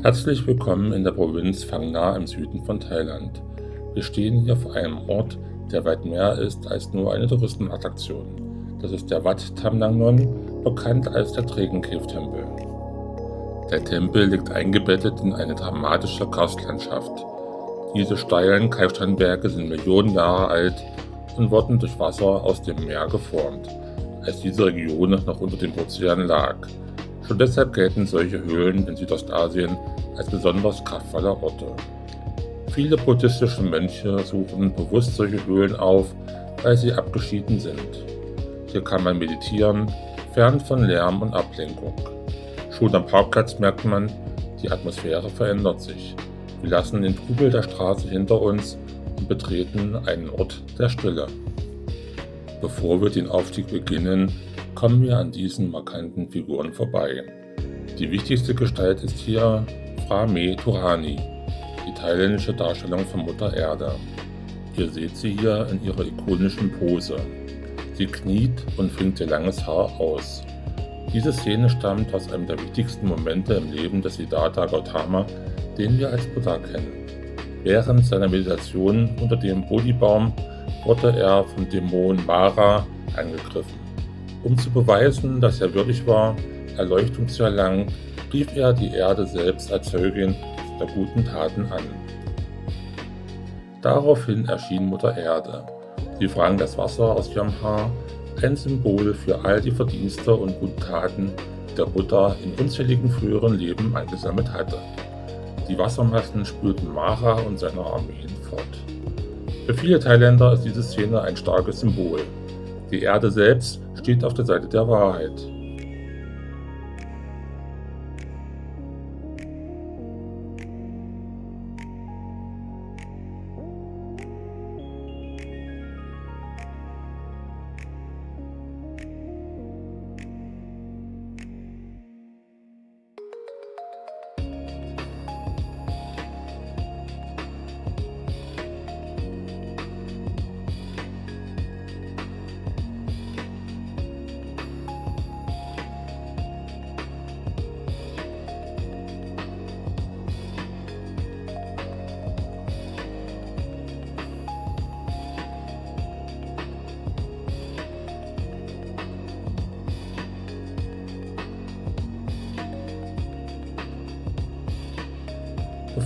Herzlich willkommen in der Provinz Phang Nga im Süden von Thailand. Wir stehen hier vor einem Ort, der weit mehr ist als nur eine Touristenattraktion. Das ist der Wat Tham Nang Non, bekannt als der Trägencave-Tempel. Der Tempel liegt eingebettet in eine dramatische Karstlandschaft. Diese steilen Kalksteinberge sind Millionen Jahre alt und wurden durch Wasser aus dem Meer geformt, als diese Region noch unter dem Ozean lag. Schon deshalb gelten solche Höhlen in Südostasien als besonders kraftvolle Orte. Viele buddhistische Mönche suchen bewusst solche Höhlen auf, weil sie abgeschieden sind. Hier kann man meditieren, fern von Lärm und Ablenkung. Schon am Parkplatz merkt man, die Atmosphäre verändert sich. Wir lassen den Trubel der Straße hinter uns und betreten einen Ort der Stille. Bevor wir den Aufstieg beginnen, kommen wir an diesen markanten Figuren vorbei. Die wichtigste Gestalt ist hier Phra Me Thorani, die thailändische Darstellung von Mutter Erde. Ihr seht sie hier in ihrer ikonischen Pose. Sie kniet und fringt ihr langes Haar aus. Diese Szene stammt aus einem der wichtigsten Momente im Leben des Siddhartha Gautama, den wir als Buddha kennen. Während seiner Meditation unter dem Bodhibaum wurde er vom Dämon Mara angegriffen. Um zu beweisen, dass er würdig war, Erleuchtung zu erlangen, rief er die Erde selbst als Zeugin der guten Taten an. Daraufhin erschien Mutter Erde. Sie frang das Wasser aus ihrem Haar, ein Symbol für all die Verdienste und guten Taten, die der Buddha in unzähligen früheren Leben angesammelt hatte. Die Wassermassen spülten Mara und seine Armeen fort. Für viele Thailänder ist diese Szene ein starkes Symbol. Die Erde selbst steht auf der Seite der Wahrheit.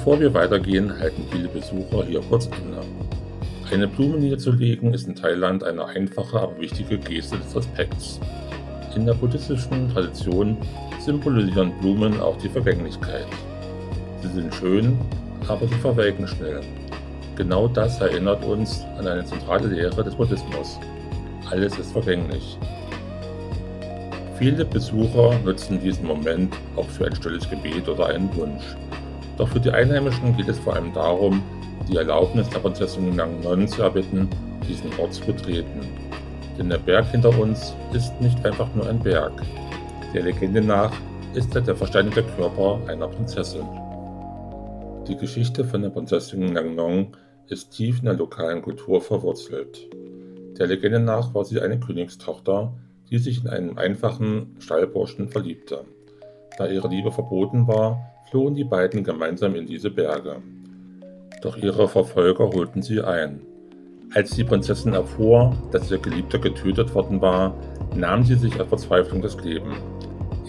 Bevor wir weitergehen, halten viele Besucher hier kurz inne. Eine Blume niederzulegen ist in Thailand eine einfache, aber wichtige Geste des Respekts. In der buddhistischen Tradition symbolisieren Blumen auch die Vergänglichkeit. Sie sind schön, aber sie verwelken schnell. Genau das erinnert uns an eine zentrale Lehre des Buddhismus. Alles ist vergänglich. Viele Besucher nutzen diesen Moment auch für ein stilles Gebet oder einen Wunsch. Doch für die Einheimischen geht es vor allem darum, die Erlaubnis der Prinzessin Nang Non zu erbitten, diesen Ort zu betreten. Denn der Berg hinter uns ist nicht einfach nur ein Berg. Der Legende nach ist er der versteinerte Körper einer Prinzessin. Die Geschichte von der Prinzessin Nang Non ist tief in der lokalen Kultur verwurzelt. Der Legende nach war sie eine Königstochter, die sich in einen einfachen Stallburschen verliebte. Da ihre Liebe verboten war, flohen die beiden gemeinsam in diese Berge. Doch ihre Verfolger holten sie ein. Als die Prinzessin erfuhr, dass ihr Geliebter getötet worden war, nahm sie sich aus Verzweiflung das Leben.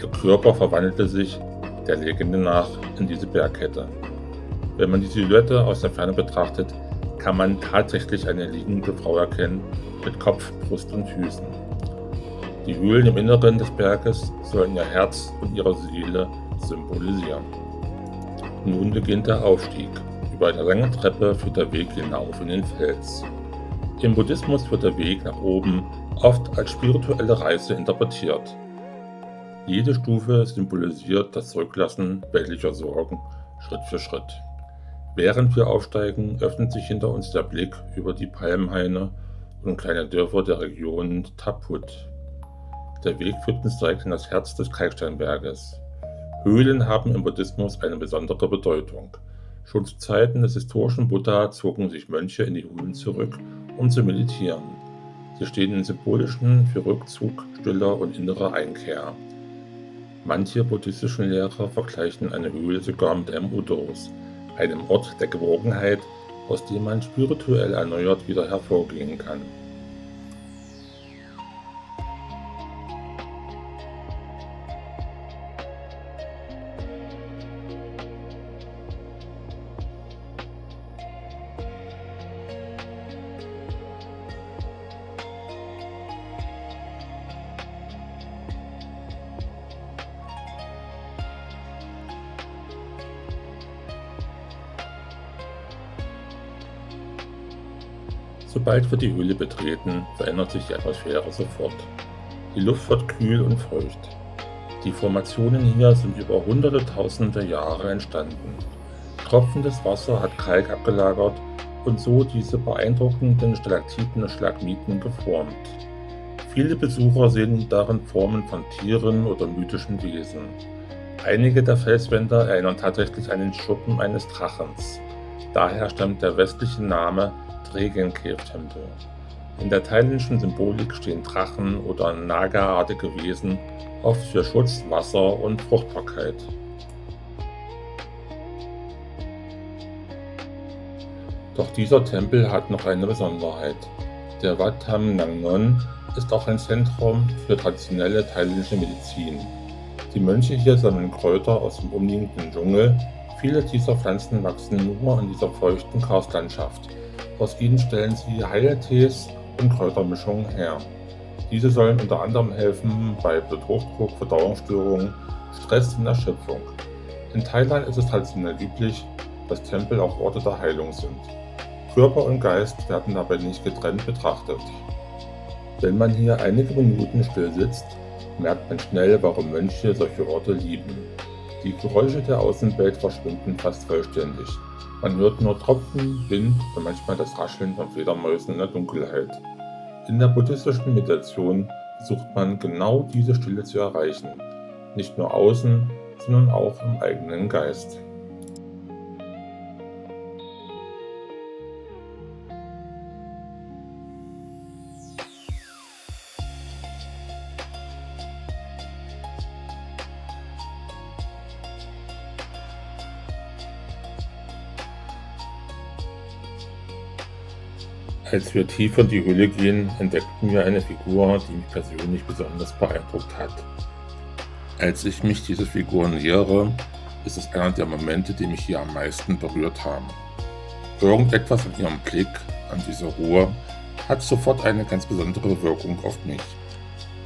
Ihr Körper verwandelte sich, der Legende nach, in diese Bergkette. Wenn man die Silhouette aus der Ferne betrachtet, kann man tatsächlich eine liegende Frau erkennen, mit Kopf, Brust und Füßen. Die Höhlen im Inneren des Berges sollen ihr Herz und ihre Seele symbolisieren. Nun beginnt der Aufstieg. Über eine lange Treppe führt der Weg hinauf in den Fels. Im Buddhismus wird der Weg nach oben oft als spirituelle Reise interpretiert. Jede Stufe symbolisiert das Zurücklassen weltlicher Sorgen Schritt für Schritt. Während wir aufsteigen, öffnet sich hinter uns der Blick über die Palmhaine und kleine Dörfer der Region Thap Phut. Der Weg führt uns direkt in das Herz des Kalksteinberges. Höhlen haben im Buddhismus eine besondere Bedeutung. Schon zu Zeiten des historischen Buddha zogen sich Mönche in die Höhlen zurück, um zu meditieren. Sie stehen im Symbolischen für Rückzug, Stille und innere Einkehr. Manche buddhistischen Lehrer vergleichen eine Höhle sogar mit einem Udos, einem Ort der Geborgenheit, aus dem man spirituell erneuert wieder hervorgehen kann. Sobald wir die Höhle betreten, verändert sich die Atmosphäre sofort. Die Luft wird kühl und feucht. Die Formationen hier sind über hunderte tausende Jahre entstanden. Tropfendes Wasser hat Kalk abgelagert und so diese beeindruckenden Stalaktiten und Stalagmiten geformt. Viele Besucher sehen darin Formen von Tieren oder mythischen Wesen. Einige der Felswände erinnern tatsächlich an den Schuppen eines Drachens. Daher stammt der westliche Name Dragon Cave Tempel. In der thailändischen Symbolik stehen Drachen oder Naga-artige Wesen oft für Schutz, Wasser und Fruchtbarkeit. Doch dieser Tempel hat noch eine Besonderheit. Der Wat Tham Nang Non ist auch ein Zentrum für traditionelle thailändische Medizin. Die Mönche hier sammeln Kräuter aus dem umliegenden Dschungel. Viele dieser Pflanzen wachsen nur in dieser feuchten Karstlandschaft. Aus ihnen stellen sie Heiltees und Kräutermischungen her. Diese sollen unter anderem helfen bei Bluthochdruck, Verdauungsstörungen, Stress und Erschöpfung. In Thailand ist es traditionell üblich, dass Tempel auch Orte der Heilung sind. Körper und Geist werden dabei nicht getrennt betrachtet. Wenn man hier einige Minuten still sitzt, merkt man schnell, warum Mönche solche Orte lieben. Die Geräusche der Außenwelt verschwinden fast vollständig. Man hört nur Tropfen, Wind und manchmal das Rascheln von Fledermäusen in der Dunkelheit. In der buddhistischen Meditation versucht man genau diese Stille zu erreichen. Nicht nur außen, sondern auch im eigenen Geist. Als wir tiefer in die Höhle gehen, entdeckten wir eine Figur, die mich persönlich besonders beeindruckt hat. Als ich mich dieser Figur nähere, ist es einer der Momente, die mich hier am meisten berührt haben. Irgendetwas an ihrem Blick, an dieser Ruhe, hat sofort eine ganz besondere Wirkung auf mich.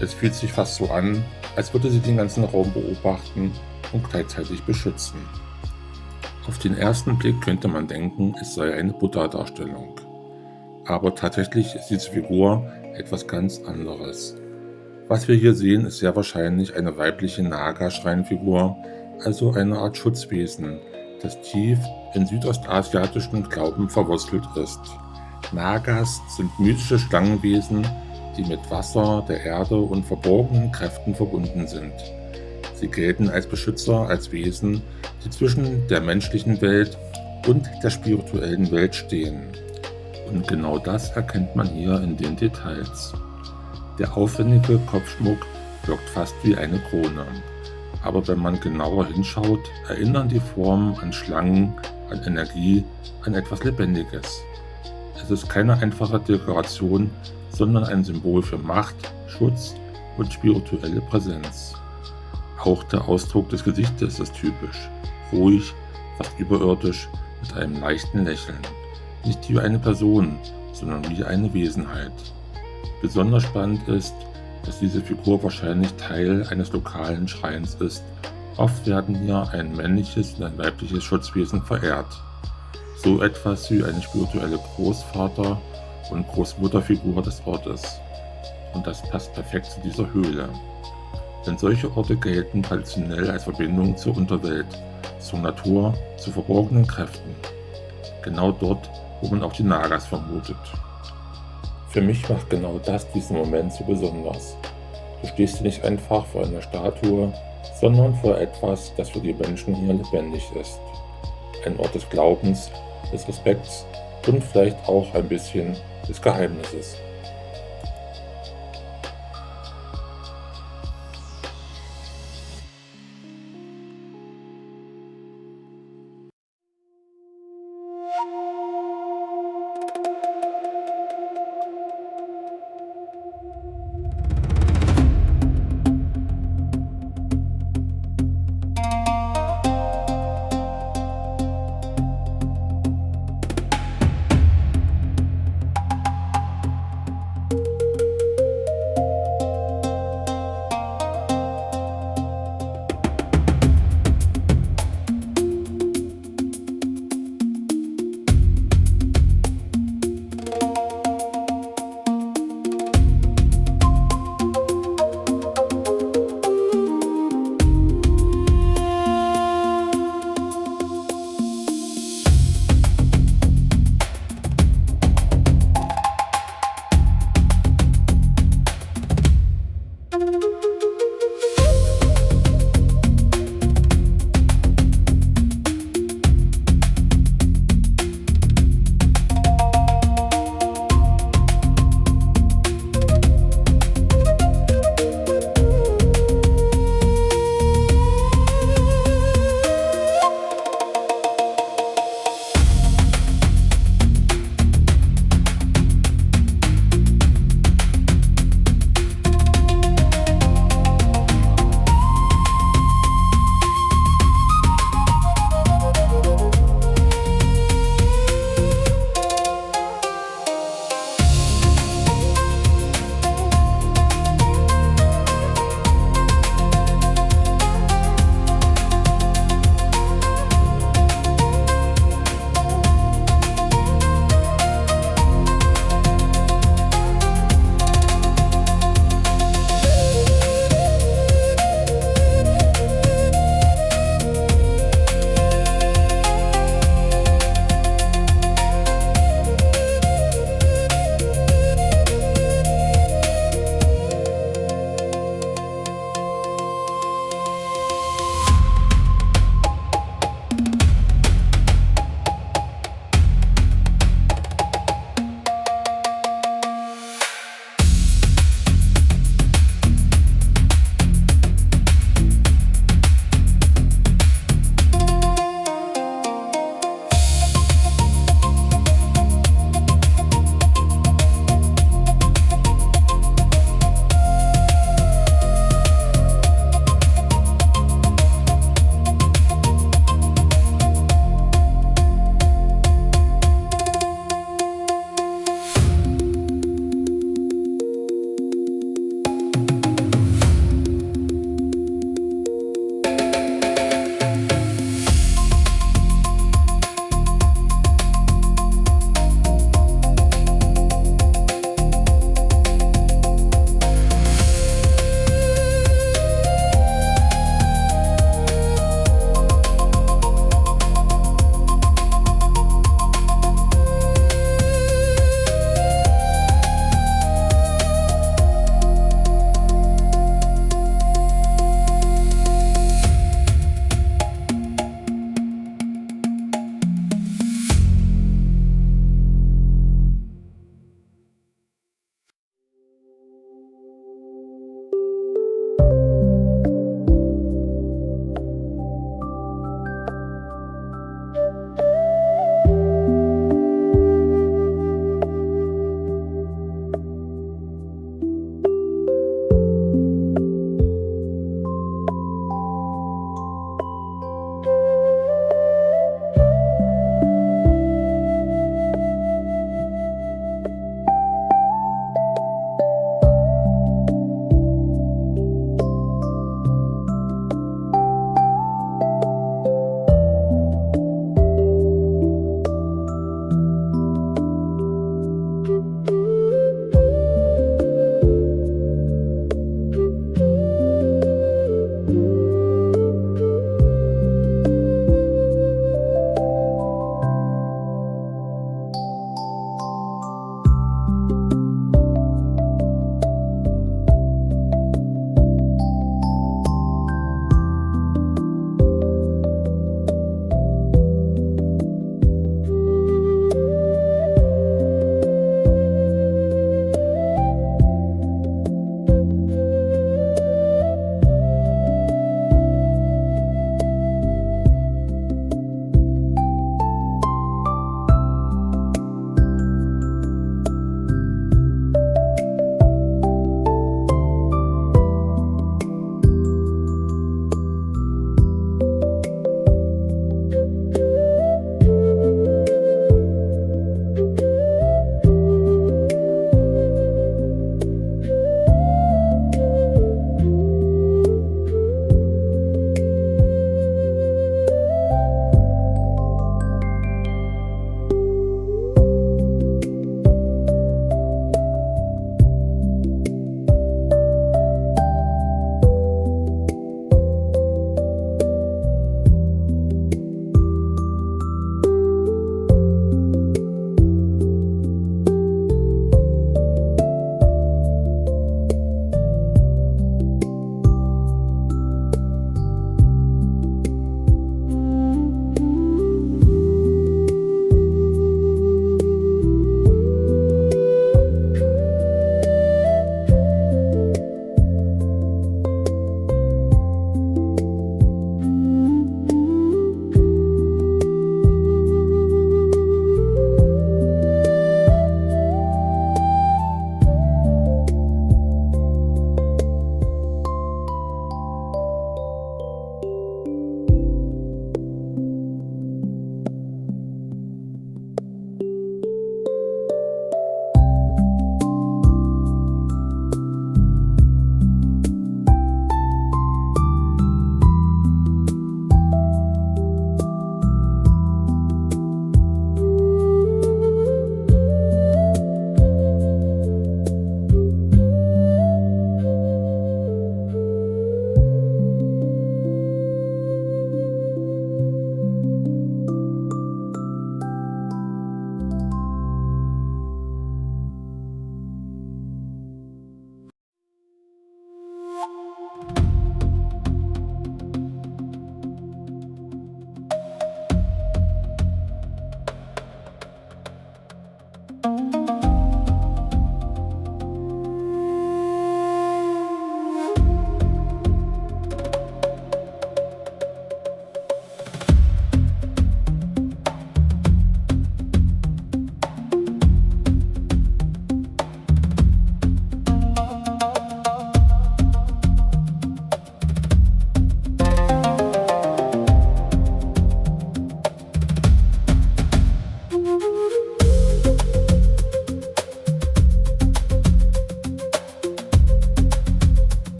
Es fühlt sich fast so an, als würde sie den ganzen Raum beobachten und gleichzeitig beschützen. Auf den ersten Blick könnte man denken, es sei eine Buddha-Darstellung. Aber tatsächlich ist diese Figur etwas ganz anderes. Was wir hier sehen, ist sehr wahrscheinlich eine weibliche Naga-Schreinfigur, also eine Art Schutzwesen, das tief in südostasiatischen Glauben verwurzelt ist. Nagas sind mythische Schlangenwesen, die mit Wasser, der Erde und verborgenen Kräften verbunden sind. Sie gelten als Beschützer, als Wesen, die zwischen der menschlichen Welt und der spirituellen Welt stehen. Und genau das erkennt man hier in den Details. Der aufwendige Kopfschmuck wirkt fast wie eine Krone. Aber wenn man genauer hinschaut, erinnern die Formen an Schlangen, an Energie, an etwas Lebendiges. Es ist keine einfache Dekoration, sondern ein Symbol für Macht, Schutz und spirituelle Präsenz. Auch der Ausdruck des Gesichtes ist typisch, ruhig, fast überirdisch, mit einem leichten Lächeln. Nicht wie eine Person, sondern wie eine Wesenheit. Besonders spannend ist, dass diese Figur wahrscheinlich Teil eines lokalen Schreins ist. Oft werden hier ein männliches und ein weibliches Schutzwesen verehrt. So etwas wie eine spirituelle Großvater- und Großmutterfigur des Ortes. Und das passt perfekt zu dieser Höhle. Denn solche Orte gelten traditionell als Verbindung zur Unterwelt, zur Natur, zu verborgenen Kräften. Genau dort, wo man auch die Nagas vermutet. Für mich macht genau das diesen Moment so besonders. Du stehst hier nicht einfach vor einer Statue, sondern vor etwas, das für die Menschen hier lebendig ist. Ein Ort des Glaubens, des Respekts und vielleicht auch ein bisschen des Geheimnisses.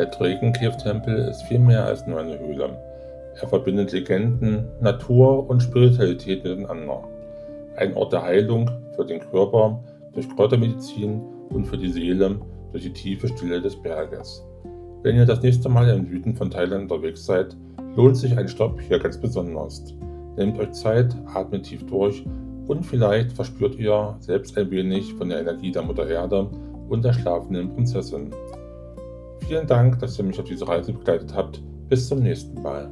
Der Drakencave-Tempel ist viel mehr als nur eine Höhle. Er verbindet Legenden, Natur und Spiritualität miteinander. Ein Ort der Heilung für den Körper durch Kräutermedizin und für die Seele durch die tiefe Stille des Berges. Wenn ihr das nächste Mal im Süden von Thailand unterwegs seid, lohnt sich ein Stopp hier ganz besonders. Nehmt euch Zeit, atmet tief durch und vielleicht verspürt ihr selbst ein wenig von der Energie der Mutter Erde und der schlafenden Prinzessin. Vielen Dank, dass ihr mich auf diese Reise begleitet habt. Bis zum nächsten Mal.